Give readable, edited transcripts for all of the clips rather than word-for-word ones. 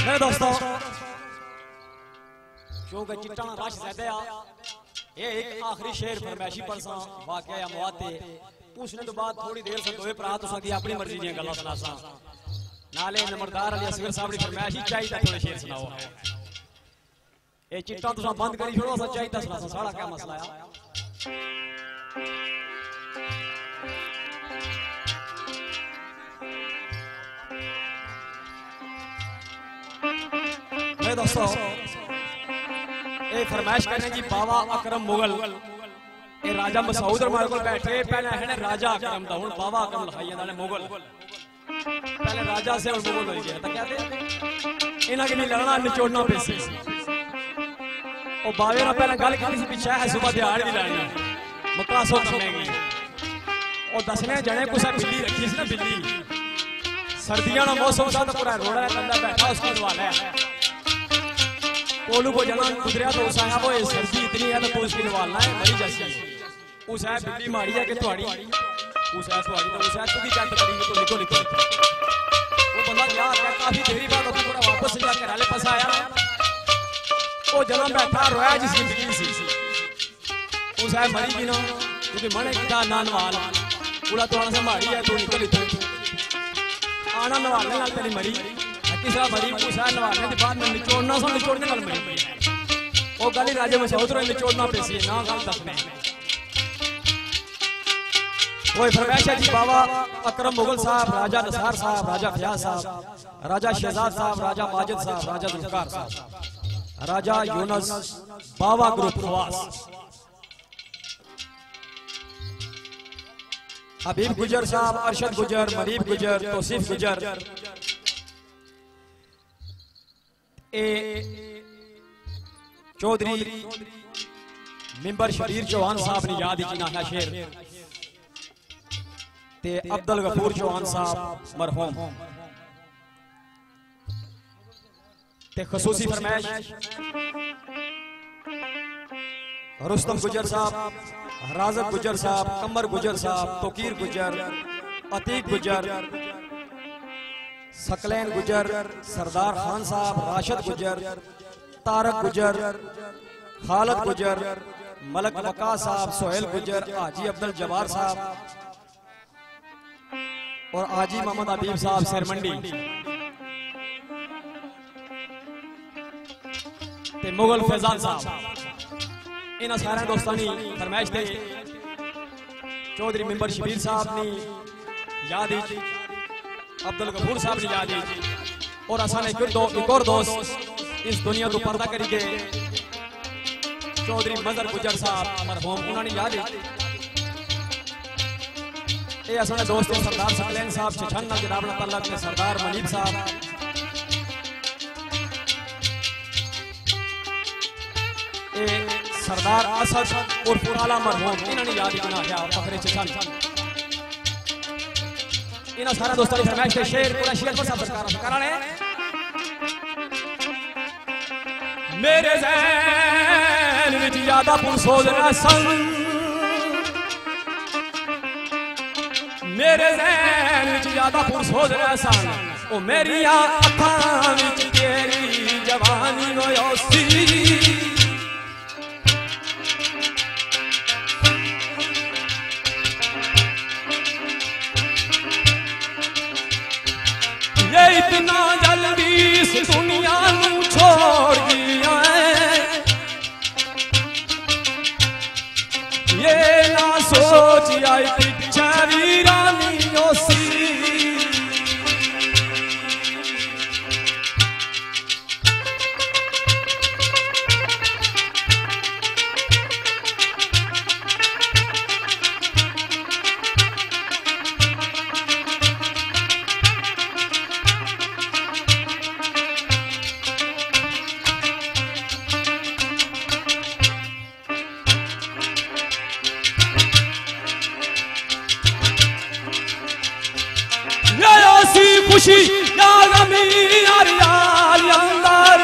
मेरे दोस्तों क्योंकि चिट्टा रश ज्यादा ये एक आखिरी शेर फरमाइशी परसा वाकया या मुआते उसने तो बाद थोड़ी देर से दोए भरा तुसा दी अपनी मर्जी दी गल्लां सुनासा नाले नंबरदार अली असगर साहब दी फरमाइशी चाहिए थोड़े शेर सुनाओ ये चिट्टा तुसा बंद करी छोड़ो सा चाहिए सुनासा सारा क्या मसला है मेरे दोस्तों ये फरमाइश करने जी बाबा अकरम मुगल ये राजा मसूद हमारे को बैठे पहले है राजा अकरम दा हुन बाबा अकरम लिखाई जांदा ने मुगल पहले राजा से और मुगल हो गया तो कहते इना के नहीं लड़ना निचोड़ना पैसे ओ बावे ना पहले गल की पीछे है सुबह दिहाड़ दी लड़नी मुकासो कमेगी ओ दसने जने कुछ बिल्ली रखी सी ना बिल्ली सर्दियां का मौसम था तो पूरा रोड़ा बंदा बैठा उसको नवाला है कोलू को जना गुजरिया तो उस आया वो सर्दी इतनी है तो उसकी नवालना है मरी जैसी उस है बिल्ली मारी है कि तुम्हारी उस है तुम्हारी तो उस है तू भी चट करेंगे तो लिखो लिखो वो बंदा यार काफी देरी बाद अपना पूरा वापस जाके घर पास आया वो जना बैठा रोया जिसकी बिल्ली सी उस है मरी की ना क्योंकि मने किता ना नवाल पूरा तो से मारी है तो निकल लिखो आना नवालने नाल तेरी मरी किसा मरी कुसा नवालने के बाद में निचोड़ना सा निचोड़ने वाल मरी वो गली राजे में सौत रहे निचोड़ना पैसी ना गल दसने वो फरमाइश है जी बाबा अकरम मुगल साहब राजा नसार साहब राजा फयाज साहब राजा शहजाद साहब राजा माजिद साहब राजा जुल्फकार साहब राजा यूनुस बाबा ग्रुप खवास हबीब गुजर साहब अरशद गुजर मरीब गुजर तौसीफ गुजर चौधरी मिंबर शरीर चौहान साहब ने याद है शेर ते अब्दुल गफूर चौहान साहब मरहूम ते खसूसी फरमाइश रुस्तम गुजर साहब राजक गुजर साहब कमर गुजर साहब तोकीर गुजर अतीक गुजर सकलैन गुजर सरदार खान साहब राशिद गुजर तारक गुजर खालिद गुजर मलक वका साहब सोहेल गुजर हाजी अब्दुल जवार साहब और हाजी मोहम्मद हबीब साहब सिरमंडी ते मुगल फैजान साहब इन सारे दोस्तानी फरमाइश थे चौधरी मिंबर शबीर साहब ने याद अब्दुल गफूर साहब ने याद और असाने एक और दोस्त इस दुनिया तो पर्दा करी के चौधरी मजर गुजर साहब मरहूम उन्होंने याद ये असाने दोस्त सरदार सकलैन साहब छिछन्ना जनाब तल्लक के सरदार मनीब साहब सरदार असद और पुराला मरहूम इन्होंने याद करना है फखरे छिछन इन सारे दोस्तों की फरमाइश के शेर पूरा शेर पर सरकार ने मेरे ज़हन विच ज्यादा पुरसोज ना सन मेरे ज़हन विच ज्यादा पुरसोज ना सन ओ मेरी अखां विच तेरी जवानी नोयोसी इतना जल्दी इस दुनिया नू छोड़ दिया ये ना सोच आई पिछा वीरानी ओसी खुशी अंदर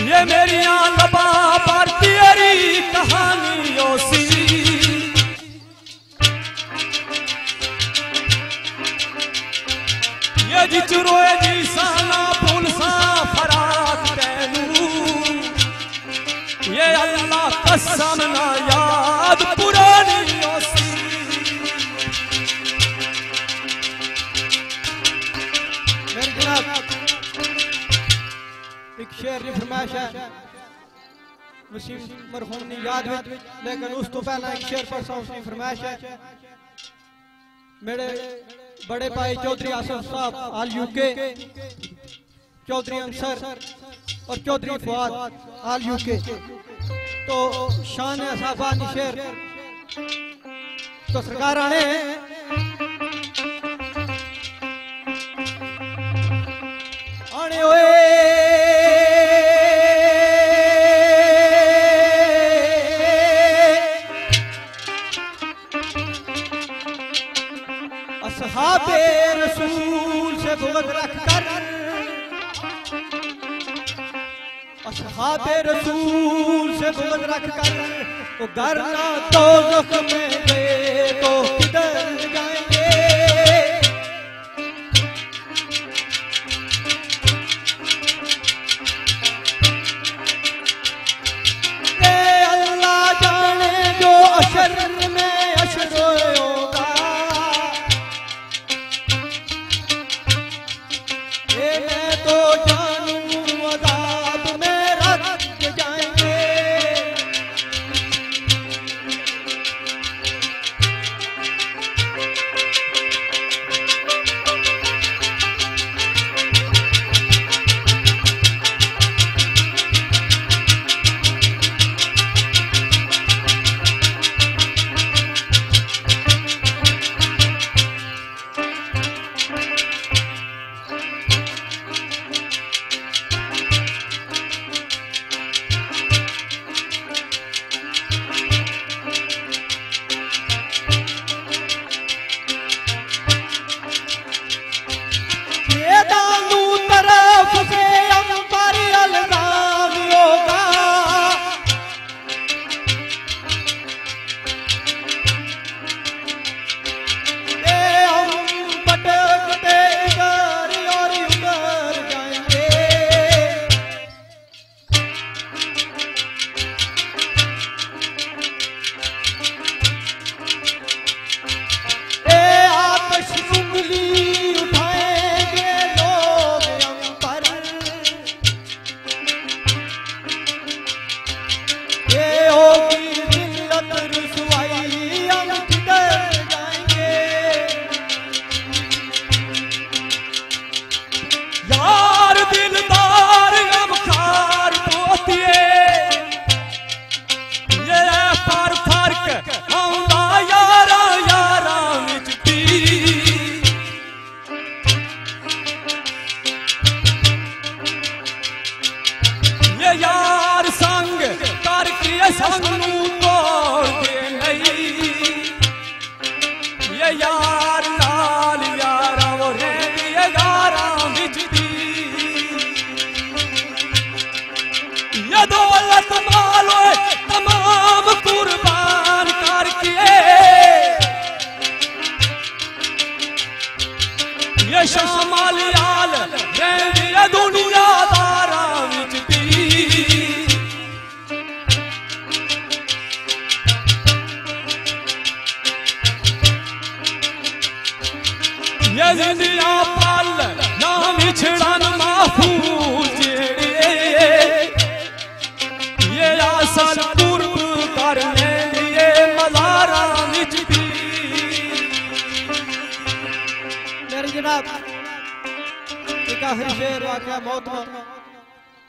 ये मेरी लबा पर तेरी कहानियों सी ये जिच रोए जी साला शेर की फरमाइश है वसीम मरहूम की याद में, लेकिन उस तो पहला एक शेर पढ़ता हूं, उसकी फरमाइश है मेरे बड़े भाई चौधरी आसिफ साहब आल यूके, चौधरी अंसर और चौधरी फुआद आल यूके। तो शान असाबाद शेर तो सरकार आने आने ओए असहाबे रसूल से बुग़्ज़ रखकर, असहाबे रसूल से बुग़्ज़ रखकर वो घर ना दोज़ख में गए तो किधर जाएंगे। ये अल्लाह जाने जो अशर में अशर होगा, ये मैं तो जानूं अज़ाब में रख जाएंगे।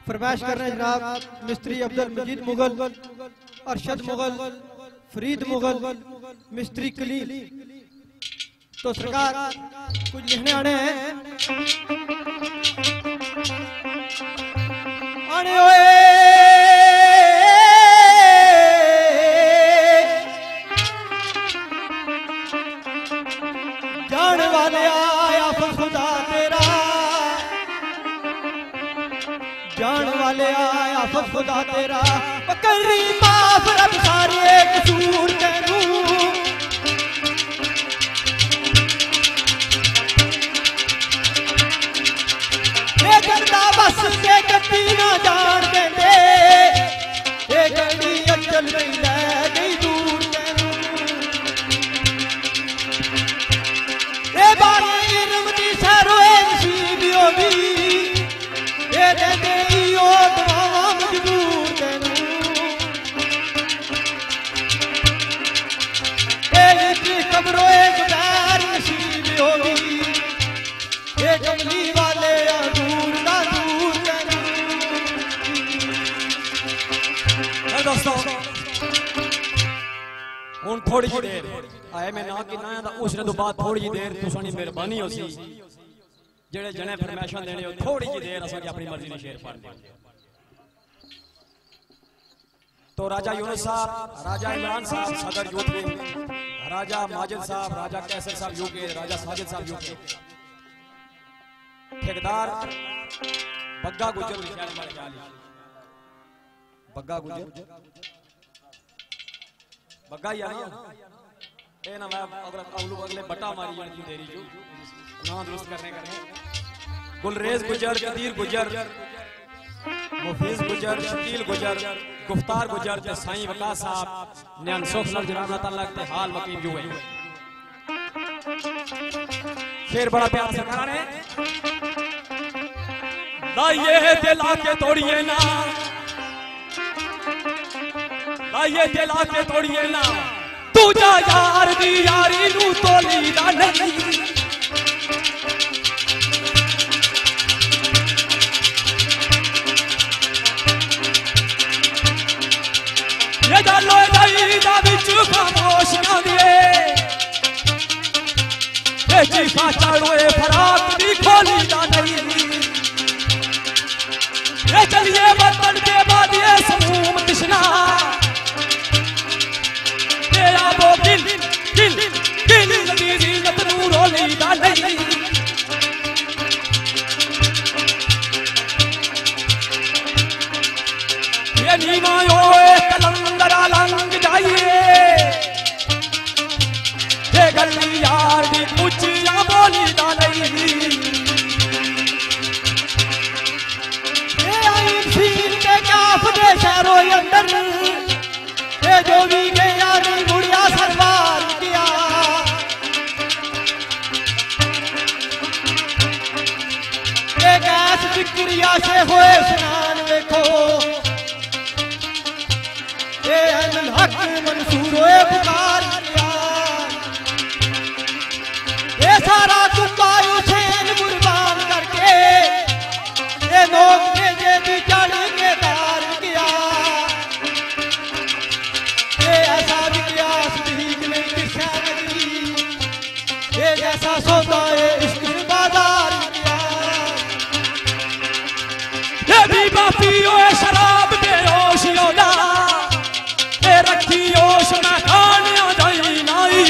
फरमाइश कर रहे हैं जनाब मिस्त्री अब्दुल मजीद मुगल, अरशद मुगल, फरीद मुगल, मिस्त्री कलील। तो सरकार कुछ लिखने आने हैं। आने ओए जान वाले आया खुदा तेरा, जान वाले आया खुदा तेरा, करी माफ रब सारे कसूर तेनू। ये करदा बस के कभी ना जान देंगे, ये गली अचल में ले गई दूर तेनू। ये बारी इल्म दी सरोए नसीब होगी, ये दे थोड़ी जी देर आए मैं ना कि ना उसने तो बाद थोड़ी जी देर तुसानी मेहरबानी हो सी जेड़े जने फरमाइशां देने हो थोड़ी जी देर असा अपनी मर्जी ने शेर पढ़ दे। तो राजा यूनुस साहब, राजा इमरान साहब सदर यूपी, राजा माजिद साहब, राजा कैसर साहब यूके, राजा साजिद साहब यूके, ठेकेदार बग्गा गुजर बग्गा गुजर बग्गा ही आना ए ना मैं अगले बटा मारी जानी तेरी जो ना दुरुस्त करने गुलरेज गुजर, कदीर गुजर, मुफीज गुजर, शकील गुजर, गुफ्तार गुजर ते साईं वकास साहब न्यान सोखलर जनाब ताला ते हाल वकील जो है शेर बड़ा प्यार से कराने लाइए दिल आके तोड़िए ना, लाइए दिल आके तोड़िए ना, तू जा यार दी यारी नू तोली दा नहीं। ये डालो दाई दा बिच खामोश ना दिए, ये चीखा चाड़ोए फराक दी खोली दा नहीं। ये चलिए बर्तन के बाद ये समूम तिश्ना, तेरा वो दिल दिल दिल लबीजी नतनू रोली दा नहीं। ये नीमा योए कलंदरा लंग जाइए, ये गली यार दी ऊंचियां बोली दा नहीं। शहरों अंदर ये जो भी गया नहीं मुड़िया सरवार किया, एक ऐस फिक्रिया से होए स्नान देखो, ये हक मंसूर होए पुकार किया, ये सारा कुब्बा हुसैन कुर्बान करके ये लोग भेजे भी चढ़ के तार किया। ये ऐसा विकास ठीक नहीं दिशा नदी, ये जैसा सौदा है इश्क बाजार किया। ये भी बापी ओए शराब के होश योदा, ये रखी होश में खाने आ जाई नाई।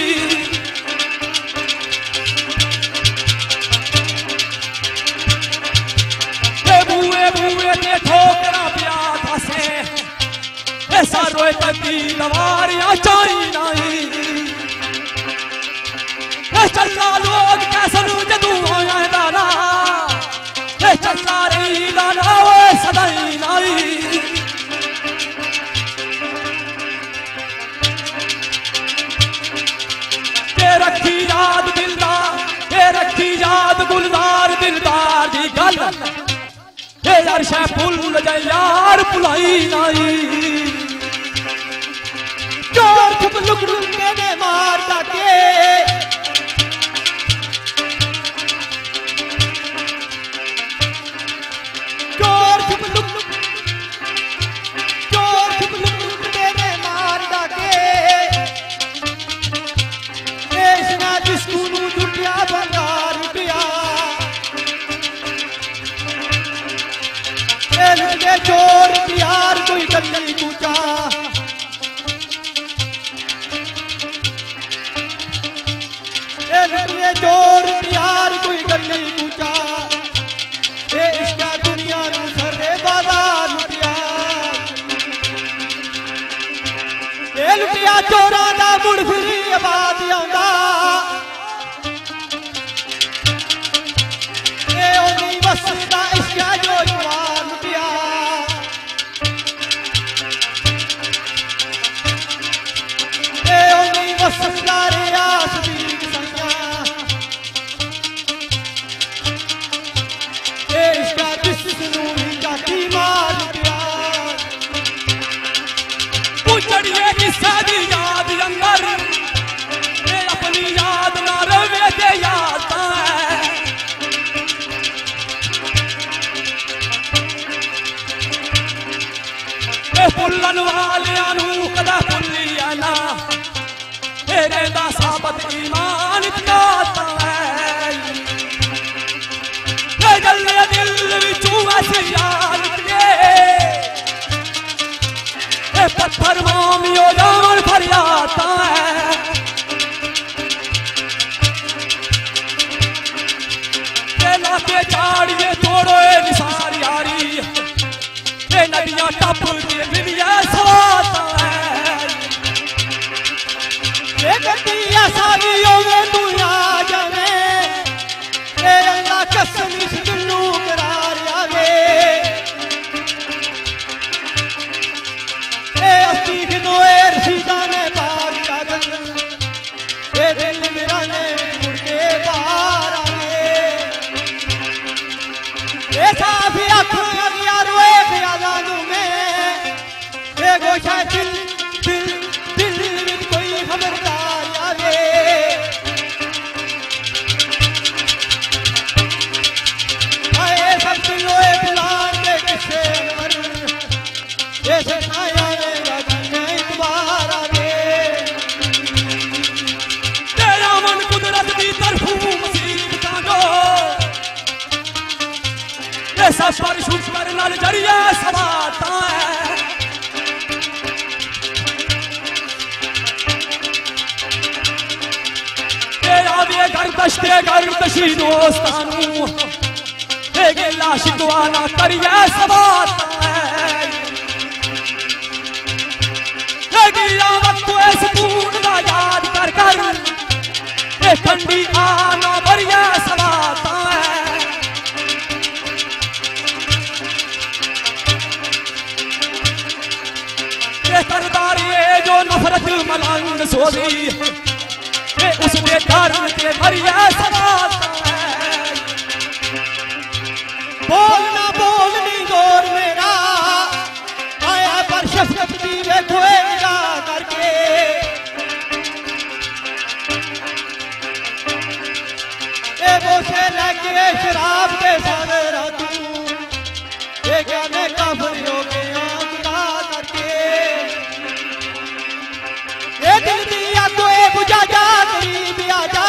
ये बुए बुए ते ठोकरा पिया था से, ये सारों तकी दवारियां चाई नाई। ये चला लोग कैसे जदू होया दाना, ये चला रही दाना वो सदाई नाई। ये रखी याद दिलदार, ये रखी याद गुलदार दिलदार दी गल, ये यार शे भूल जाए यार भुलाई नाई। चोर छुप लुक लुक के मार जाके, चोर छुप लुक के मार जाके, इसना जिसको नू जुटिया बंगार पिया। ये चोर यार कोई गली कूचा, ये चोर यार कोई गली कूचा, ये इसका दुनिया नू सरे बाजार लुटिया। ये लुटिया चोरां दा मुड़ फिरी आबाद आउंदा, ये ओनी वसदा इसका जो जवान लुटिया। ये ओनी वसदा रियास दी संगा, ये इसका जिस्नू जाती मार दिया। उजड़िए किस्सा दी याद अंदर, ये अपनी याद ना रवे ते याद ता है। ये भुल्लन वालियां नू कदा भुल्लिया ना, विचू ऐसी हालत ए पत्थर मामियो जान फरियाता है लाके झाड़िए तोड़ो निसार यारी ए नदियां टप के मिलिया सवाता है ये गड्डियां सागियों में तू आ जावे ए अल्लाह कसम इस दिलू करार आवे ए अस्ती खिदो ए रसीदा ने बाग जागन ए दिल मेरा ने मुड़ के बाहर आवे ए साफी आँखों यारो ए ख्यालां में ए गोशा दिल दिल दिल में कोई खबरदार आवे आए सब दिलो ए बुलान के किसे मर ये सनाया ने गगन में इतबार आवे तेरा मन कुदरत की तरफू मुसीबतां दो ये सब पर शुक्र नाल जरिया सवाता है गर्दशी दोस्तानू हे गिला शिकवाना करिए सवाता है हे गिला वक्त सुकून दा याद कर कर हे ठंडी आना भरिए सवाता है ये सरदारी जो नफरत मलंग सोजी उसके कारण के भरिया सवाता है बोलना बोलनी जोर मेरा आया पर शफकत दी देखो निगाह करके ए बोसे लगे शराब के सागर तू ये क्या मैं काफिर हो गया खुदा करके ए दिल दिया तो ए बुझा जा करीब आजा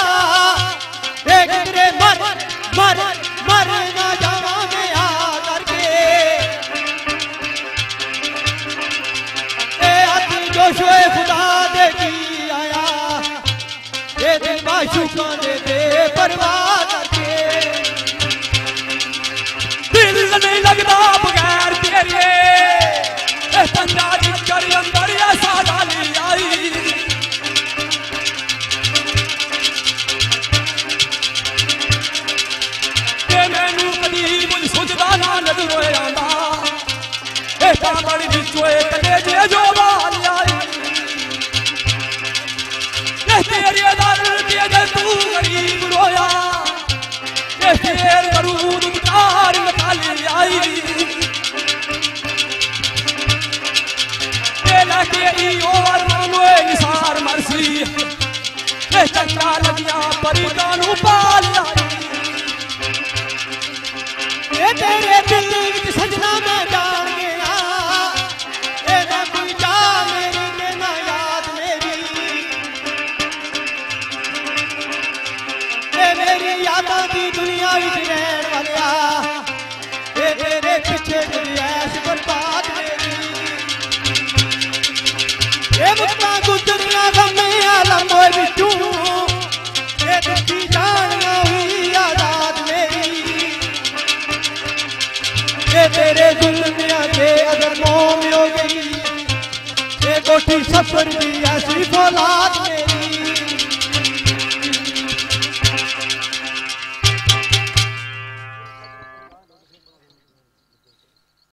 ए गिरे मर मर मर ना जावा मैं आ करके ए आती जोशोए खुदा दे की आया ये दिल माशूका दे परवाह करके दिल नहीं लगता बगैर तेरे ए तंजा जिगर अंदर ऐसा डाली आई नजरों आंदा ए पामड़ी बिचोए कटे जे जो बाल आई ए तेरे दर के जे तू गरीब रोया ए तेरे दरूद उतार निकाली आई ए लाके ई और मनोए निसार मरसी ए चंगा लगिया परी कानू पाल आई ये तेरे दिल विच सजना मैं जान गया ये ना कोई जा मेरी के ना याद मेरी ये मेरी यादां दी दुनिया विच रहन वालिया ये तेरे पीछे ऐश बर्बाद मेरी ये मुक्ता गुजरिया गमे आलम विचू ये दुखी जानिया हुई आजाद मेरी तेरे जुल्मिया के अगर मोम हो गई ये कोठी सफर भी ऐसी फौलाद में